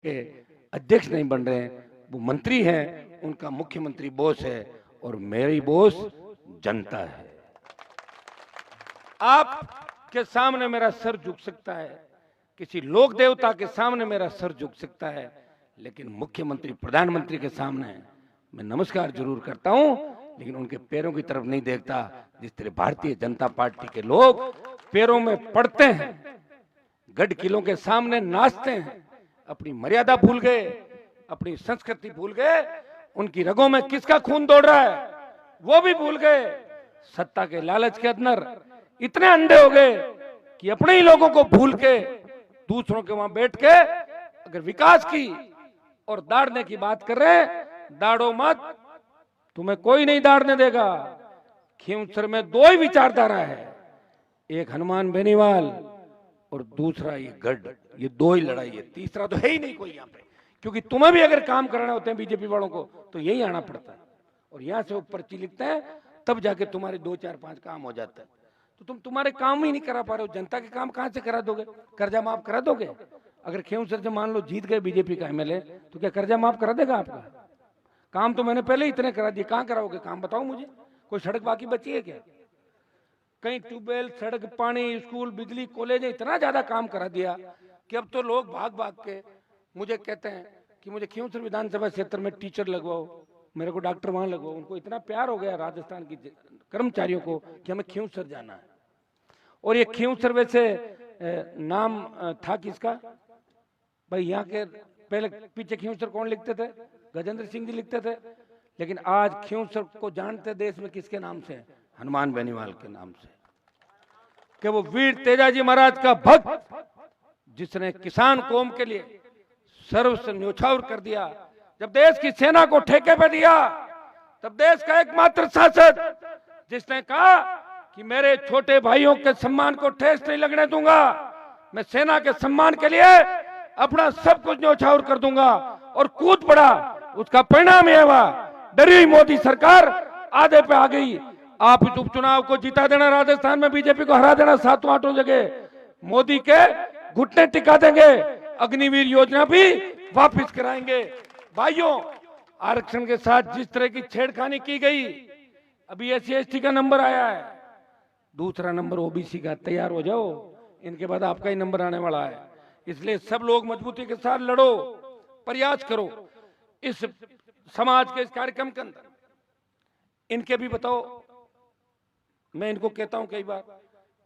के अध्यक्ष नहीं बन रहे हैं, वो मंत्री हैं, उनका मुख्यमंत्री बॉस है और मेरी बॉस जनता है। आपके सामने मेरा सर झुक सकता है, किसी लोक देवता के सामने मेरा सर झुक सकता है, लेकिन मुख्यमंत्री प्रधानमंत्री के सामने मैं नमस्कार जरूर करता हूं, लेकिन उनके पैरों की तरफ नहीं देखता। जिस तरह भारतीय जनता पार्टी के लोग पैरों में पड़ते हैं, गढ़ किलों के सामने नाचते हैं, अपनी मर्यादा भूल गए, अपनी संस्कृति भूल गए, उनकी रगों में किसका खून दौड़ रहा है वो भी भूल गए। सत्ता के लालच के अंदर इतने अंधे हो गए कि अपने ही लोगों को भूल के दूसरों के वहां बैठ के अगर विकास की और दाढ़ने की बात कर रहे हैं, दाढ़ो मत, तुम्हें कोई नहीं दाढ़ने देगा। खींवसर में दो ही विचारधारा है, एक हनुमान बेनीवाल और दूसरा ये गढ़, ये दो ही लड़ाई है, तीसरा तो है ही नहीं कोई यहाँ पे। क्योंकि तुम्हें भी अगर काम करने होते हैं बीजेपी वालों को तो यही आना पड़ता है, और यहाँ से वो पर्ची लिखते हैं, तब जाके तुम्हारे 2 4 5 काम हो जाता है। तो तुम तुम्हारे काम ही नहीं करा पा रहे हो, जनता के काम कहां से करा दोगे? कर्जा माफ करा दोगे? अगर खींवसर से मान लो जीत गए बीजेपी का एमएलए, तो क्या कर्जा माफ करा देगा आपका? काम तो मैंने पहले ही इतने करा दिए, कहां कराओगे काम? बताओ मुझे, कोई सड़क बाकी बची है क्या? कहीं ट्यूबवेल, सड़क, पानी, स्कूल, बिजली, कॉलेज, इतना ज्यादा काम करा दिया कि अब तो लोग भाग भाग के मुझे कहते हैं कि मुझे खींवसर विधानसभा क्षेत्र में टीचर लगवाओ, मेरे को डॉक्टर वहां लगवाओ। उनको इतना प्यार हो गया राजस्थान की कर्मचारियों को कि हमें खींवसर जाना है। और ये खींवसर वैसे नाम था किसका भाई? यहाँ के पहले पीछे खींवसर कौन लिखते थे? गजेंद्र सिंह जी लिखते थे, लेकिन आज खींवसर को जानते देश में किसके नाम से? हनुमान बेनीवाल के नाम से, कि वो वीर तेजाजी महाराज का भक्त, जिसने किसान कौम के लिए सर्वस्व न्योछावर कर दिया। जब देश की सेना को ठेके पे दिया, तब देश का एकमात्र शासक जिसने कहा कि मेरे छोटे भाइयों के सम्मान को ठेस नहीं लगने दूंगा, मैं सेना के सम्मान के लिए अपना सब कुछ न्योछावर कर दूंगा, और कूद पड़ा। उसका परिणाम यह हुआ, डरी हुई मोदी सरकार आधे पे आ गई। आप इस उपचुनाव को जीता देना, राजस्थान में बीजेपी को हरा देना 7-8 जगह, मोदी के घुटने टिका देंगे, अग्निवीर योजना भी वापस कराएंगे। भाइयों, आरक्षण के साथ जिस तरह की छेड़खानी की गई, अभी SC/ST का नंबर आया है, दूसरा नंबर OBC का, तैयार हो जाओ, इनके बाद आपका ही नंबर आने वाला है। इसलिए सब लोग मजबूती के साथ लड़ो, प्रयास करो इस समाज के इस कार्यक्रम के अंदर। इनके भी बताओ, मैं इनको कहता हूं कई बार,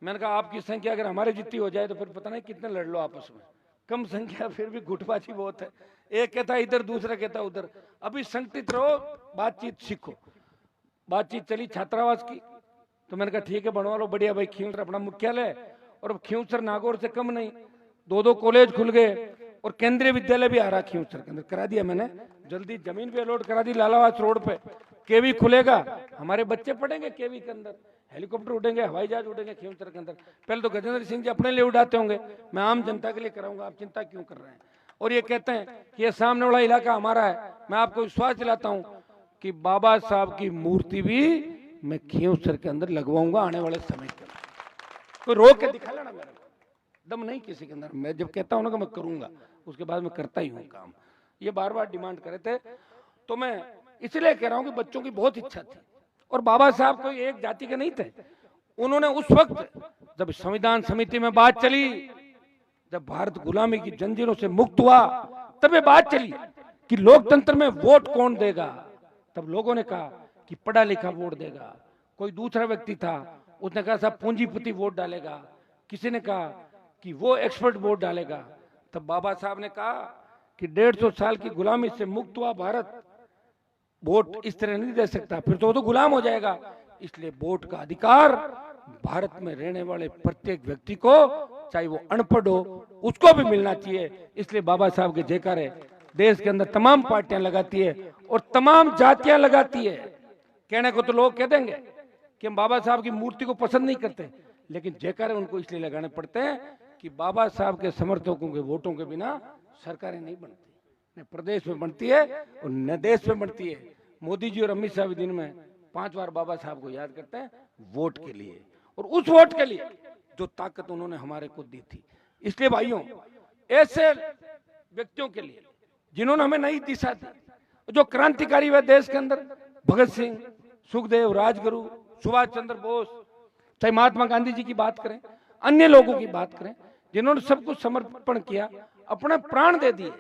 मैंने कहा आपकी संख्या अगर हमारे जितनी हो जाए तो फिर पता नहीं कितने लड़ लो आपस में, कम संख्या फिर भी गुटबाजी बहुत है, एक कहता है इधर, दूसरा कहता है उधर। अभी संगठित रहो, बातचीत सीखो। बातचीत चली छात्रावास की, तो मैंने कहा ठीक है बनवा लो, बढ़िया भाई, खींवसर अपना मुख्यालय, और अब खींवसर नागौर से कम नहीं, 2-2 कॉलेज खुल गए, और केंद्रीय विद्यालय भी आ रहा खींवसर के अंदर, करा दिया मैंने, जल्दी जमीन पे अलॉट करा दी लालावास रोड पे। केवी खुलेगा, हमारे बच्चे पढ़ेंगे केवी के अंदर, हेलीकॉप्टर उड़ेंगे, हवाई जहाज उड़ेंगे खींवसर के अंदर। पहले तो गजेंद्र सिंह जी अपने लिए उड़ाते होंगे, मैं आम जनता के लिए कराऊंगा, आप चिंता क्यों कर रहे हैं? और ये कहते हैं कि ये सामने वाला इलाका हमारा है। मैं आपको विश्वास दिलाता हूं कि बाबा साहब की मूर्ति भी मैं खींवसर के अंदर लगवाऊंगा आने वाले समय के अंदर। कोई रोक के दिखा लेना, मेरे दम नहीं किसी के अंदर, मैं जब कहता हूं ना कि मैं करूंगा, उसके बाद मैं करता ही हूं काम। ये बार बार डिमांड करे थे, तो मैं इसलिए कह रहा हूं कि बच्चों की बहुत इच्छा थी, और बाबा साहब कोई एक जाति के नहीं थे। उन्होंने उस वक्त जब संविधान समिति में बात चली, जब भारत गुलामी की जंजीरों से मुक्त हुआ, तब ये बात चली कि लोकतंत्र में वोट कौन देगा। तब लोगों ने कहा कि पढ़ा लिखा वोट देगा। कोई दूसरा व्यक्ति था, उसने कहा साहब पूंजीपति वोट डालेगा, किसी ने कहा कि वो एक्सपर्ट वोट डालेगा। तब बाबा साहब ने कहा कि 150 साल की गुलामी से मुक्त हुआ भारत वोट इस तरह नहीं दे सकता, फिर तो वो तो गुलाम हो जाएगा। इसलिए वोट का अधिकार भारत में रहने वाले प्रत्येक व्यक्ति को, चाहे वो अनपढ़ हो, उसको भी मिलना चाहिए। इसलिए बाबा साहब के जयकारे देश के अंदर तमाम पार्टियां लगाती है और तमाम जातियां लगाती है। कहने को तो लोग कह देंगे कि हम बाबा साहब की मूर्ति को पसंद नहीं करते, लेकिन जयकारे उनको इसलिए लगाने पड़ते हैं कि बाबा साहब के समर्थकों के वोटों के बिना सरकारें नहीं बनती, न प्रदेश में बनती है और न देश में बनती है। मोदी जी और अमित शाह भी दिन में 5 बार बाबा साहब को याद करते हैं वोट के लिए, और उस वोट के लिए जो ताकत उन्होंने हमारे को दी थी। इसलिए भाइयों, ऐसे व्यक्तियों के लिए जिन्होंने हमें नई दिशा दी। जो क्रांतिकारी हुए देश के अंदर, भगत सिंह, सुखदेव, राजगुरु, सुभाष चंद्र बोस, चाहे महात्मा गांधी जी की बात करें, अन्य लोगों की बात करें, जिन्होंने सब कुछ समर्पण किया, अपने प्राण दे दिए।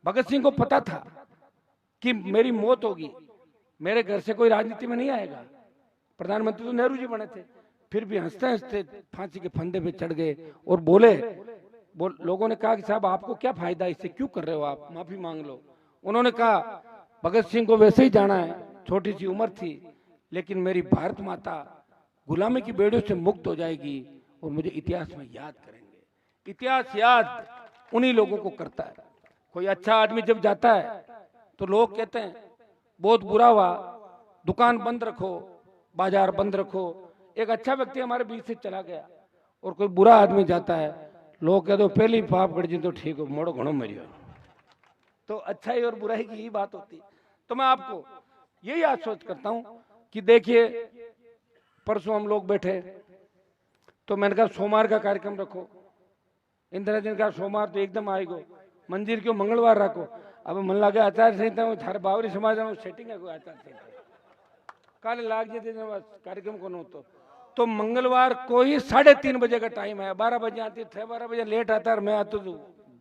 भगत सिंह को पता था कि मेरी मौत होगी, मेरे घर से कोई राजनीति में नहीं आएगा। प्रधानमंत्री तो नेहरू जी बने थे, फिर भी हंसते हंसते फांसी के फंदे पे चढ़ गए और बोले। लोगों ने कहा कि साहब आपको क्या फायदा, इससे क्यों कर रहे हो आप, माफी मांग लो। उन्होंने कहा भगत सिंह को वैसे ही जाना है, छोटी सी उम्र थी, लेकिन मेरी भारत माता गुलामी की बेड़ियों से मुक्त हो जाएगी और मुझे इतिहास में याद करेंगे। इतिहास याद उन्हीं लोगों को करता है। कोई अच्छा आदमी जब जाता है तो लोग कहते हैं बहुत बुरा हुआ, दुकान बंद रखो, बाजार बंद रखो। एक अच्छा व्यक्ति हमारे बीच से चला गया और कोई बुरा आदमी जाता है, लोग कहते हो पहली पाप गढ़ जी तो ठीक हो, मोड़ो घणो मरियो। तो अच्छाई और बुराई की ही बात होती। तो मैं आपको यही आश्वस्त करता हूं कि देखिए, परसों हम लोग बैठे तो मैंने कहा सोमवार का कार्यक्रम रखो। इंदिरा जी ने कहा सोमवार तो एकदम आएगो, मंदिर क्यों मंगलवार रखो। अब मन लगे आचार संहिता थारे बावरी समाज सेटिंग है कोई आचार संहिता काले लाग जाते कार्यक्रम को नो तो मंगलवार को ही 3:30 बजे का टाइम है। 12 बजे आती है, 12 बजे लेट आता है, मैं आता तो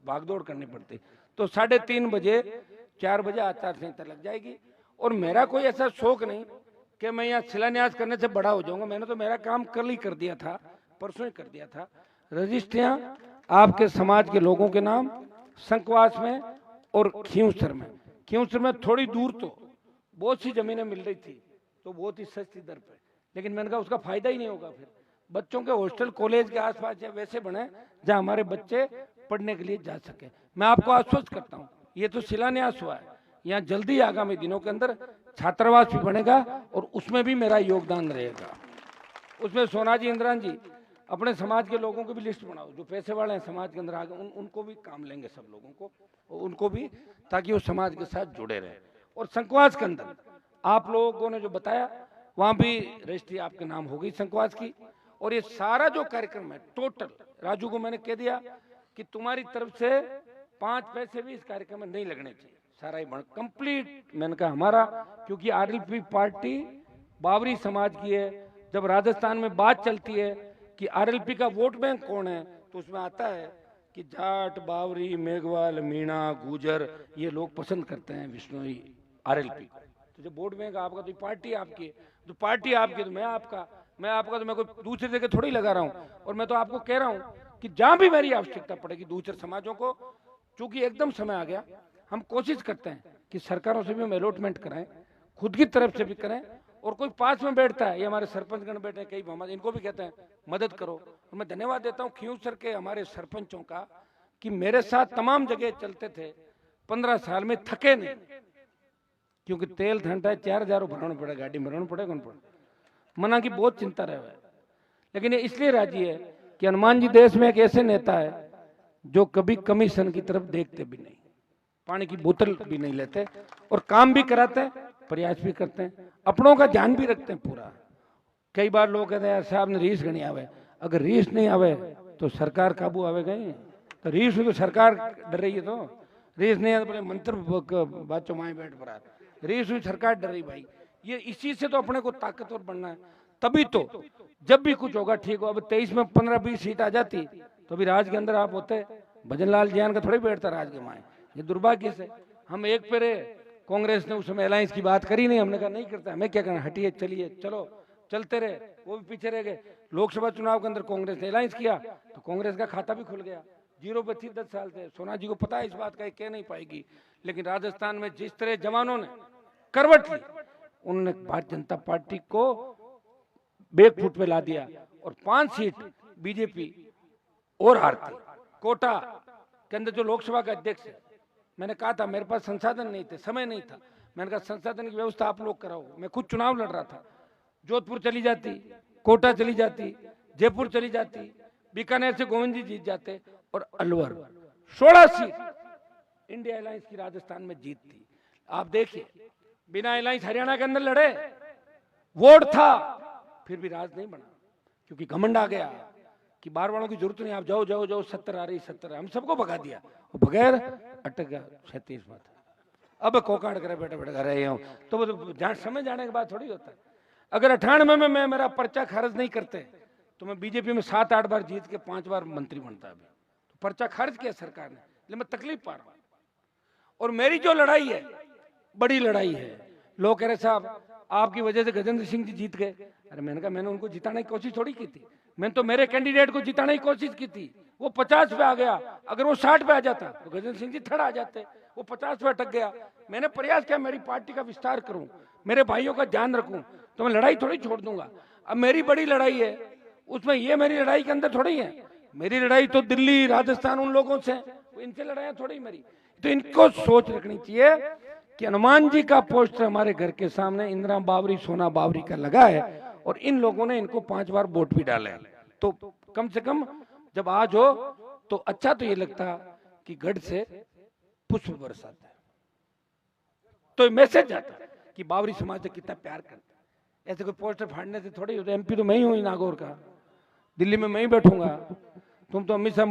भागदौड़ करनी पड़ती। तो 3:30 बजे 4 बजे आचार संहिता लग जाएगी। और मेरा कोई ऐसा शौक नहीं कि मैं यहाँ शिलान्यास करने से बड़ा हो जाऊंगा। मैंने तो मेरा काम कल ही कर दिया था, परसों ही कर दिया था। रजिस्ट्रियां आपके समाज के लोगों के नाम संकवास में और खींवसर में। खींवसर में थोड़ी दूर तो बहुत सी जमीनें मिल रही थी, तो बहुत ही सस्ती दर पे, लेकिन मैंने कहा उसका फायदा ही नहीं होगा। फिर बच्चों के हॉस्टल कॉलेज के आसपास या वैसे बने जहां हमारे बच्चे पढ़ने के लिए जा सके। मैं आपको आश्वस्त करता हूँ, ये तो शिलान्यास हुआ है, यहाँ जल्दी आगामी दिनों के अंदर छात्रावास भी बनेगा और उसमें भी मेरा योगदान रहेगा। उसमें सोना जी, इंद्रान जी, अपने समाज के लोगों की भी लिस्ट बनाओ, जो पैसे वाले हैं समाज के अंदर आगे, उनको भी काम लेंगे, सब लोगों को, उनको भी, ताकि वो समाज के साथ जुड़े रहे। और संकवास के अंदर आप लोगों ने जो बताया, वहां भी रजिस्ट्री आपके नाम हो गई संकवास की। और ये सारा जो कार्यक्रम है टोटल, राजू को मैंने कह दिया कि तुम्हारी तरफ से 5 पैसे भी इस कार्यक्रम में नहीं लगने चाहिए, सारा ही कंप्लीट। मैंने कहा हमारा, क्योंकि आरएलपी पार्टी बावरी समाज की है। जब राजस्थान में बात चलती है कि आरएलपी का वोट बैंक कौन है, तो उसमें आता है कि जाट, बावरी, मेघवाल, मीणा, गुजर, ये लोग पसंद करते हैं विष्णोई आरएलपी। तो जब वोट बैंक आपका, तो पार्टी आपकी है, तो पार्टी आपकी, तो मैं आपका तो मैं कोई दूसरी जगह थोड़ी लगा रहा हूँ। और मैं तो आपको कह रहा हूँ कि जहां भी मेरी आवश्यकता पड़ेगी दूसरे समाजों को, चूंकि एकदम समय आ गया, हम कोशिश करते हैं कि सरकारों से भी हम अलॉटमेंट कराएं, खुद की तरफ से भी करें। और कोई पास में बैठता है, ये हमारे सरपंचगण बैठे हैं कई मोहम्मद, इनको भी कहते हैं मदद करो। और मैं धन्यवाद देता हूँ खींवसर के हमारे सरपंचों का कि मेरे साथ तमाम जगह चलते थे, 15 साल में थके नहीं। क्योंकि तेल ठंडा है, 4000 भरना पड़े, गाड़ी में भरना पड़ेगा, कौन पड़े, मना की बहुत चिंता रहे हुए। लेकिन ये इसलिए राजी है कि हनुमान जी देश में एक ऐसे नेता है जो कभी कमीशन की तरफ देखते भी नहीं, पानी की बोतल भी नहीं लेते, और काम भी कराते हैं, प्रयास भी करते हैं, अपनों का ध्यान भी रखते हैं पूरा। कई बार लोग कहते हैं यार साहब ने रीस गणी आवे, अगर रीस नहीं आवे तो सरकार काबू आवे गई, तो रीस हुई तो सरकार डर रही है, तो रीस नहीं आवे तो मंत्र बाचो माए बैठ पर, रीस हुई सरकार डर रही। भाई ये इसी से तो अपने को ताकतवर बनना है, तभी तो जब भी कुछ होगा ठीक हो। अब 23 में 15-20 सीट आ जाती तो अभी राज के अंदर आप होते, भजन लाल जियान का थोड़ी बैठता राज के माए। ये दुर्भाग्य से हम एक पे रहे, कांग्रेस ने उस समय अलायंस की बात करी नहीं, हमने कहा नहीं करता, हमें क्या करना, हटिए चलिए, चलो चलते रहे, वो भी पीछे रह गए। लोकसभा चुनाव के अंदर कांग्रेस ने अलायंस किया तो कांग्रेस का खाता भी खुल गया, जीरो पे थी 10 साल से। सोना जी को पता है इस बात का, कह नहीं पाएगी, लेकिन राजस्थान में जिस तरह जवानों ने करवट ली, उन्होंने भारतीय जनता पार्टी को बैकफुट पे ला दिया और 5 सीट बीजेपी और हारती। कोटा के अंदर जो लोकसभा का अध्यक्ष है, मैंने कहा था मेरे पास संसाधन नहीं थे, समय नहीं था, मैंने कहा संसाधन की व्यवस्था आप लोग कराओ। मैं खुद चुनाव लड़ रहा था, जोधपुर चली जाती, कोटा चली जाती, जयपुर चली जाती, बीकानेर से गोविंद जी जीत जाते, और अलवर 16 सीट इंडिया अलायंस की राजस्थान में जीत थी। आप देखिए बिना अलायंस हरियाणा के अंदर लड़े, वोट था, फिर भी राज नहीं बना, क्योंकि घमंड आ गया कि बार वालों की जरूरत नहीं, आप जाओ जाओ जाओ, 70 आ रही 70, हम सबको भगा दिया। बगैर अटक गया 36 बात। अब कोकाड़ करे बैठे बैठे रहे हूँ तो वो समय जाने के बाद थोड़ी होता है। अगर 98 में मैं मेरा पर्चा खारिज नहीं करते तो मैं बीजेपी में 7-8 बार जीत के 5 बार मंत्री बनता। अभी तो पर्चा खारिज किया सरकार ने, लेकिन मैं तकलीफ पा रहा हूं। और मेरी जो लड़ाई है बड़ी लड़ाई है। लोग कह रहे साहब आपकी वजह से गजेंद्र सिंह जी जीत गए। अरे मैंने कहा मैंने उनको जिताने की कोशिश थोड़ी की थी, मैंने तो मेरे कैंडिडेट को जिताने की कोशिश की थी। वो 50 पे आ गया, अगर वो 60 पे आ जाता तो गजेंद्र सिंह जी थर्ड आ जाते। वो 50 पे अटक गया। मैंने प्रयास किया मेरी पार्टी का विस्तार करूं, मेरे भाइयों का ध्यान रखूं, तो मैं लड़ाई थोड़ी छोड़ दूंगा। अब मेरी बड़ी लड़ाई है, उसमें ये मेरी लड़ाई के अंदर थोड़ी है। मेरी लड़ाई तो दिल्ली राजस्थान उन लोगों से, इनसे लड़ाइयां थोड़ी मेरी। तो इनको सोच रखनी चाहिए कि हनुमान जी का पोस्टर हमारे घर के सामने इंदिरा बावरी सोना बावरी का लगा है और इन लोगों ने इनको 5 बार वोट भी डाले। तो कम से कम जब आज हो तो अच्छा तो ये लगता कि गढ़ से पुष्प बरसाता है, तो मैसेज जाता है कि बावरी समाज से कितना प्यार करता है। ऐसे कोई पोस्टर फाड़ने से थोड़ी होता है। एमपी तो मैं ही हूं नागौर का, दिल्ली में मैं ही बैठूंगा। तुम तो अमित शाह